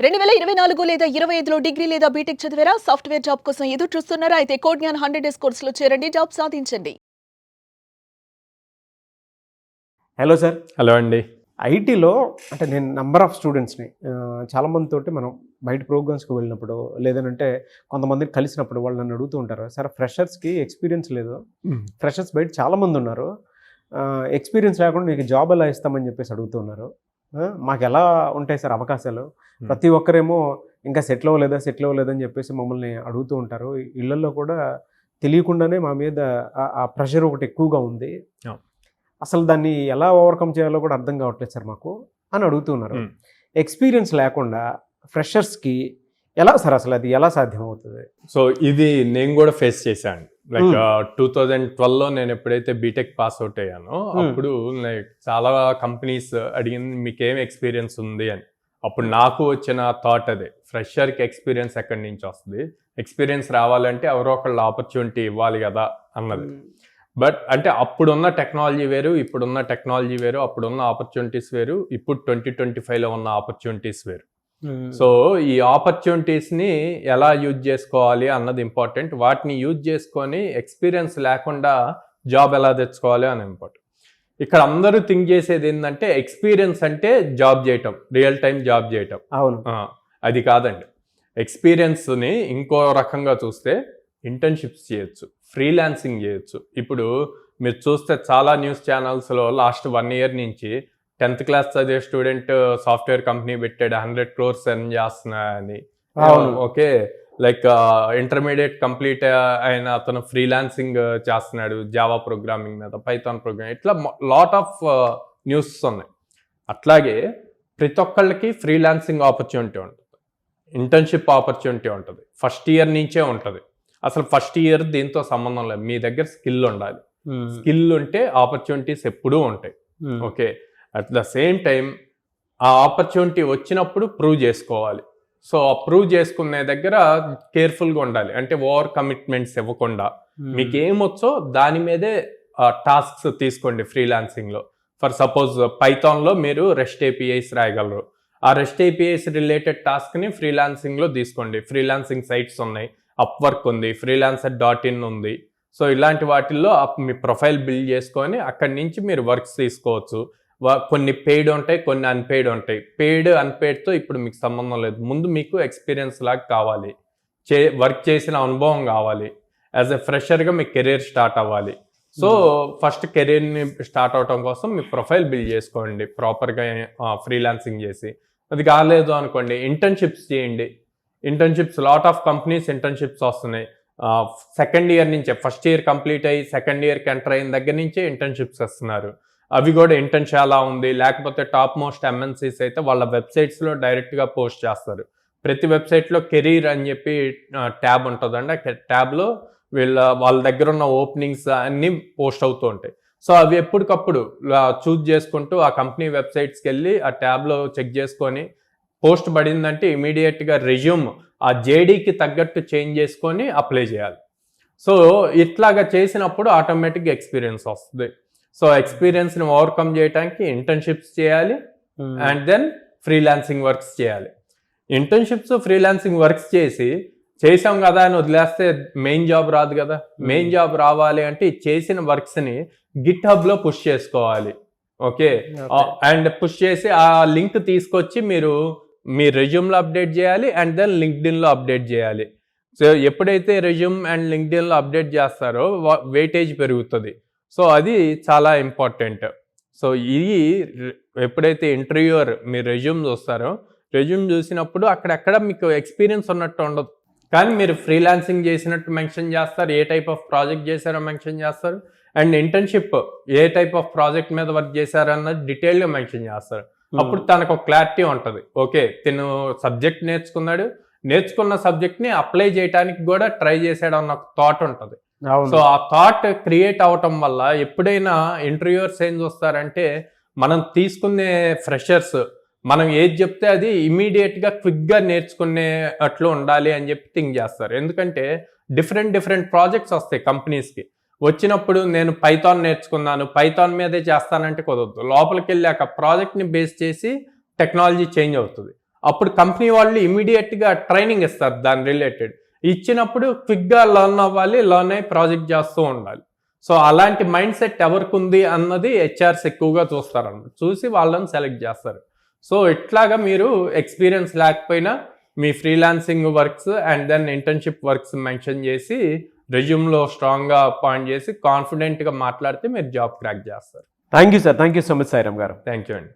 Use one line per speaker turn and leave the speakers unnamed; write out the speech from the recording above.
2024 లేదా 25లో డిగ్రీ లేదా బీటెక్ చదివారా? సాఫ్ట్‌వేర్ జాబ్ కోసం ఎదురు చూస్తున్నారా? అయితే కోడ్ జ్ఞాన్ 100 డేస్ కోర్సులో చేరండి. జాబ్ సాధించండి.
Hello sir.
హలో అండి.
ఐటీలో అంటే నేను నంబర్ ఆఫ్ స్టూడెంట్స్ని చాలా మందితోటి మనం బయట ప్రోగ్రామ్స్కి వెళ్ళినప్పుడు లేదంటే కొంతమందిని కలిసినప్పుడు వాళ్ళు నన్ను అడుగుతూ ఉంటారు, సార్ ఫ్రెషర్స్కి ఎక్స్పీరియన్స్ లేదు, ఫ్రెషర్స్ బయట చాలామంది ఉన్నారు, ఎక్స్పీరియన్స్ లేకుండా మీకు జాబ్ ఎలా ఇస్తామని చెప్పేసి అడుగుతూ ఉన్నారు. మాకు ఎలా ఉంటాయి సార్ అవకాశాలు? ప్రతి ఒక్కరేమో ఇంకా సెటిల్ అవ్వలేదని చెప్పేసి మమ్మల్ని అడుగుతూ ఉంటారు. ఇళ్లలో కూడా తెలియకుండానే మా మీద ఆ ప్రెషర్ ఒకటి ఎక్కువగా ఉంది. అసలు దాన్ని ఎలా ఓవర్కమ్ చేయాలో కూడా అర్థం కావట్లేదు సార్ మాకు అని అడుగుతున్నారు. ఎక్స్పీరియన్స్ లేకుండా ఫ్రెషర్స్కి ఎలా సార్ అసలు అది ఎలా సాధ్యం అవుతుంది?
సో ఇది నేను కూడా ఫేస్ చేశాను. లైక్ 2012లో నేను ఎప్పుడైతే బీటెక్ పాస్ అవుట్ అయ్యానో అప్పుడు లైక్ చాలా కంపెనీస్ అడిగింది మీకేం ఎక్స్పీరియన్స్ ఉంది అని. అప్పుడు నాకు వచ్చిన థాట్ అదే, ఫ్రెషర్కి ఎక్స్పీరియన్స్ ఎక్కడి నుంచి వస్తుంది, ఎక్స్పీరియన్స్ రావాలంటే ఎవరో ఒకళ్ళు ఆపర్చునిటీ ఇవ్వాలి కదా అన్నది. బట్ అంటే అప్పుడున్న టెక్నాలజీ వేరు, ఇప్పుడున్న టెక్నాలజీ వేరు, అప్పుడున్న ఆపర్చునిటీస్ వేరు, ఇప్పుడు 2025లో ఉన్న ఆపర్చునిటీస్ వేరు. సో ఈ ఆపర్చునిటీస్ని ఎలా యూజ్ చేసుకోవాలి అన్నది ఇంపార్టెంట్. వాటిని యూజ్ చేసుకొని ఎక్స్పీరియన్స్ లేకుండా జాబ్ ఎలా తెచ్చుకోవాలి అని ఇంపార్టెంట్. ఇక్కడ అందరూ థింక్ చేసేది ఏంటంటే ఎక్స్పీరియన్స్ అంటే జాబ్ చేయటం, రియల్ టైం జాబ్ చేయటం.
అవును,
అది కాదండి. ఎక్స్పీరియన్స్ని ఇంకో రకంగా చూస్తే ఇంటర్న్షిప్స్ చేయొచ్చు, ఫ్రీలాన్సింగ్ చేయొచ్చు. ఇప్పుడు మీరు చూస్తే చాలా న్యూస్ ఛానల్స్లో లాస్ట్ 1 year నుంచి 10th క్లాస్ చదివే స్టూడెంట్ సాఫ్ట్వేర్ కంపెనీ పెట్టాడు, 100 crores ఎర్న్ చేస్తున్నా అని. ఓకే, లైక్ ఇంటర్మీడియట్ కంప్లీట్ అయిన అతను ఫ్రీలాన్సింగ్ చేస్తున్నాడు, జావా ప్రోగ్రామింగ్ మీద, పైథాన్ ప్రోగ్రామింగ్, ఇట్లా లాట్ ఆఫ్ న్యూస్ ఉన్నాయి. అట్లాగే ప్రతి ఒక్కళ్ళకి ఫ్రీలాన్సింగ్ ఆపర్చునిటీ ఉంటుంది, ఇంటర్న్షిప్ ఆపర్చునిటీ ఉంటుంది, ఫస్ట్ ఇయర్ నుంచే ఉంటుంది. అసలు ఫస్ట్ ఇయర్ దీంతో సంబంధం లేదు, మీ దగ్గర స్కిల్ ఉండాలి. స్కిల్ ఉంటే ఆపర్చునిటీస్ ఎప్పుడూ ఉంటాయి. Okay, at the same time ఆ ఆపర్చునిటీ వచ్చినప్పుడు ప్రూవ్ చేసుకోవాలి. సో ఆ ప్రూవ్ చేసుకునే దగ్గర కేర్ఫుల్గా ఉండాలి. అంటే ఓవర్ కమిట్మెంట్స్ ఇవ్వకుండా మీకు ఏమొచ్చో దాని మీదే టాస్క్స్ తీసుకోండి. ఫ్రీలాన్సింగ్లో ఫర్ సపోజ్ పైథాన్లో మీరు రెస్ట్ ఏపీఐస్ రాయగలరు, ఆ రెస్ట్ ఏపీఐస్ రిలేటెడ్ టాస్క్ని ఫ్రీలాన్సింగ్లో తీసుకోండి. ఫ్రీలాన్సింగ్ సైట్స్ ఉన్నాయి, అప్వర్క్ ఉంది, freelancer.in ఉంది. సో ఇలాంటి వాటిల్లో మీ ప్రొఫైల్ బిల్డ్ చేసుకొని అక్కడి నుంచి మీరు వర్క్స్ తీసుకోవచ్చు. కొన్ని పెయిడ్ ఉంటాయి, కొన్ని అన్పెయిడ్ ఉంటాయి. పెయిడ్ అన్పెయిడ్తో ఇప్పుడు మీకు సంబంధం లేదు. ముందు మీకు ఎక్స్పీరియన్స్ లాగా కావాలి, వర్క్ చేసిన అనుభవం కావాలి, యాజ్ ఎ ఫ్రెషర్గా మీ కెరీర్ స్టార్ట్ అవ్వాలి. సో ఫస్ట్ కెరీర్ని స్టార్ట్ అవడం కోసం మీ ప్రొఫైల్ బిల్డ్ చేసుకోండి ప్రాపర్గా ఫ్రీలాన్సింగ్ చేసి. అది కాలేదు అనుకోండి, ఇంటర్న్షిప్స్ చేయండి. Internships lot of companies internships వస్తున్నాయి. సెకండ్ ఇయర్ నుంచే, ఫస్ట్ ఇయర్ కంప్లీట్ అయ్యి సెకండ్ ఇయర్కి ఎంటర్ అయిన దగ్గర నుంచే ఇంటర్న్షిప్స్ వస్తున్నారు. అవి కూడా ఇంటర్న్షిప్ ఎలా ఉంది, లేకపోతే టాప్ మోస్ట్ ఎంఎన్సీస్ అయితే వాళ్ళ వెబ్సైట్స్లో డైరెక్ట్గా పోస్ట్ చేస్తారు. ప్రతి వెబ్సైట్లో కెరీర్ అని చెప్పి ట్యాబ్ ఉంటుందండి. ఆ ట్యాబ్లో వాళ్ళ దగ్గర ఉన్న ఓపెనింగ్స్ అన్నీ పోస్ట్ అవుతూ ఉంటాయి. సో అవి ఎప్పటికప్పుడు చూజ్ చేసుకుంటూ ఆ కంపెనీ వెబ్సైట్స్కి వెళ్ళి ఆ ట్యాబ్లో చెక్ చేసుకొని పోస్ట్ పడిందంటే ఇమీడియట్గా రెజ్యూమ్ ఆ జేడీకి తగ్గట్టు చేంజ్ చేసుకొని అప్లై చేయాలి. సో ఇట్లాగా చేసినప్పుడు ఆటోమేటిక్గా ఎక్స్పీరియన్స్ వస్తుంది. సో ఎక్స్పీరియన్స్ని ఓవర్కమ్ చేయడానికి ఇంటర్న్షిప్స్ చేయాలి అండ్ దెన్ ఫ్రీలాన్సింగ్ వర్క్స్ చేయాలి. ఇంటర్న్షిప్స్ ఫ్రీలాన్సింగ్ వర్క్స్ చేసాం కదా అని వదిలేస్తే మెయిన్ జాబ్ రాదు కదా. మెయిన్ జాబ్ రావాలి అంటే చేసిన వర్క్స్ని గిట్ హబ్లో పుష్ చేసుకోవాలి. ఓకే, అండ్ పుష్ చేసి ఆ లింక్ తీసుకొచ్చి మీరు మీ రెజ్యూమ్లో అప్డేట్ చేయాలి అండ్ దెన్ లింక్డ్ఇన్లో అప్డేట్ చేయాలి. సో ఎప్పుడైతే రెజ్యూమ్ అండ్ లింక్డ్ఇన్లో అప్డేట్ చేస్తారో వెయిటేజ్ పెరుగుతుంది. సో అది చాలా ఇంపార్టెంట్. సో ఇది ఎప్పుడైతే ఇంటర్వ్యూయర్ మీ రెజ్యూమ్ చూస్తారో, రెజ్యూమ్ చూసినప్పుడు అక్కడెక్కడ మీకు ఎక్స్పీరియన్స్ ఉన్నట్టు ఉండదు, కానీ మీరు ఫ్రీలాన్సింగ్ చేసినట్టు మెన్షన్ చేస్తారు, ఏ టైప్ ఆఫ్ ప్రాజెక్ట్ చేశారో మెన్షన్ చేస్తారు, and internship A type of project మీద వర్క్ చేశారన్నది డీటెయిల్గా మెన్షన్ చేస్తారు. అప్పుడు తనకు ఒక క్లారిటీ ఉంటుంది. ఓకే, తను సబ్జెక్ట్ నేర్చుకున్న సబ్జెక్ట్ని అప్లై చేయడానికి కూడా ట్రై చేశాడు అన్న ఒక థాట్ ఉంటుంది. సో ఆ థాట్ క్రియేట్ అవటం వల్ల ఎప్పుడైనా ఇంటర్వ్యూయర్స్ ఏం చూస్తారంటే మనం తీసుకునే ఫ్రెషర్స్ మనం ఏది చెప్తే అది ఇమీడియట్గా క్విక్గా నేర్చుకునే అట్లు ఉండాలి అని చెప్పి థింక్ చేస్తారు. ఎందుకంటే డిఫరెంట్ ప్రాజెక్ట్స్ వస్తాయి కంపెనీస్కి. వచ్చినప్పుడు నేను పైథాన్ నేర్చుకున్నాను, పైథాన్ మీదే చేస్తానంటే కుదరదు. లోపలికి వెళ్ళాక ప్రాజెక్ట్ని బేస్ చేసి టెక్నాలజీ చేంజ్ అవుతుంది. అప్పుడు కంపెనీ వాళ్ళు ఇమీడియట్గా ట్రైనింగ్ ఇస్తారు దాని రిలేటెడ్. ఇచ్చినప్పుడు క్విక్గా లర్న్ అవ్వాలి, లర్న్ అయ్యి ప్రాజెక్ట్ చేస్తూ ఉండాలి. సో అలాంటి మైండ్ సెట్ ఎవరికి ఉంది అన్నది హెచ్ఆర్స్ ఎక్కువగా చూస్తారన్నమాట. చూసి వాళ్ళని సెలెక్ట్ చేస్తారు. సో ఇట్లాగా మీరు ఎక్స్పీరియన్స్ లేకపోయినా మీ freelancing works and then internship works mention చేసి రెజ్యూమ్లో స్ట్రాంగ్గా పాయింట్ చేసి కాన్ఫిడెంట్గా మాట్లాడితే మీరు జాబ్ క్రాక్ చేస్తారు.
Thank you sir, thank you so much Sairam garu.
Thank you అండి.